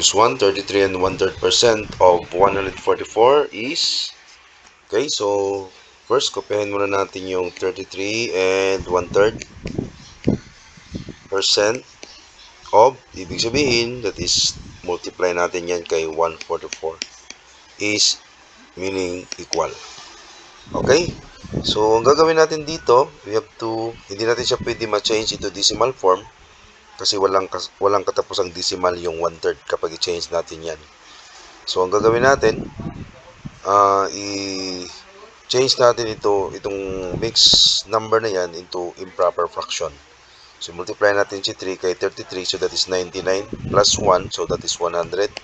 times 1, 33 and 1/3% of 144 is, okay, so first, kopyahin muna natin yung 33 and 1/3% of, ibig sabihin, that is, multiply natin yan kay 144, is meaning equal. Okay? So, ang gagawin natin dito, we have to, hindi natin siya pwede ma-change into decimal form kasi walang katapusang decimal yung 1/3 kapag i-change natin yan. So, ang gagawin natin, i-change natin itong mixed number na yan into improper fraction. So, multiply natin si 3 kay 33, so that is 99 plus 1, so that is 100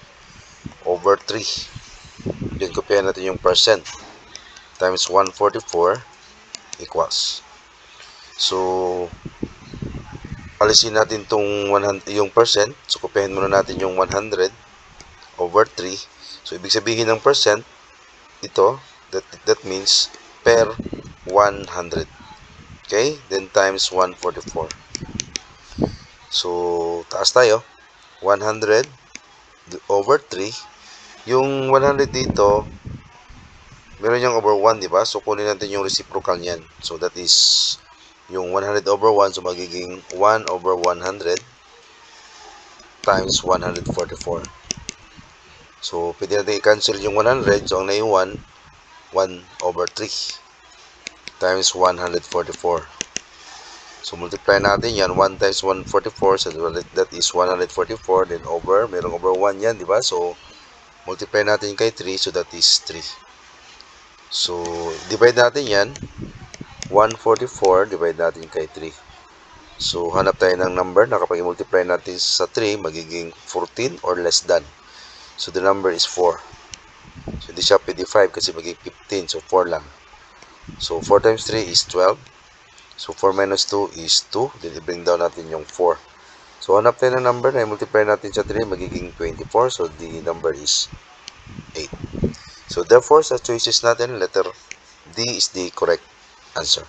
over 3. Then, kopyahin natin yung percent times 144 equals. So, alisin natin yung percent. So, kopyahin muna natin yung 100 over 3. So, ibig sabihin ng percent, ito, that means per 100. Okay? Then, times 144. So, taas tayo. 100 over 3. Yung 100 dito, meron yung over 1, di ba? So, kunin natin yung reciprocal niyan. So, that is yung 100 over 1. So, magiging 1 over 100 times 144. So, pwede natin i-cancel yung 100. So, ang naiwan, 1 over 3 times 144. So, multiply natin yan. 1 times 144. So, that is 144. Then, over. Merong over 1 yan, di ba? So, multiply natin kay 3. So, that is 3. So, divide natin yan. 144, divide natin kay 3. So, hanap tayo ng number na kapag i-multiply natin sa 3, magiging 14 or less than. So, the number is 4. So, hindi siya pwede 5 kasi magiging 15. So, 4 lang. So, 4 times 3 is 12. So, 4 minus 2 is 2. Then, i-bring down natin yung 4. So, hanap tayo ng number na i-multiply natin sa 3, magiging 24. So, the number is 8. So, therefore, sa choices natin, letter D is the correct answer.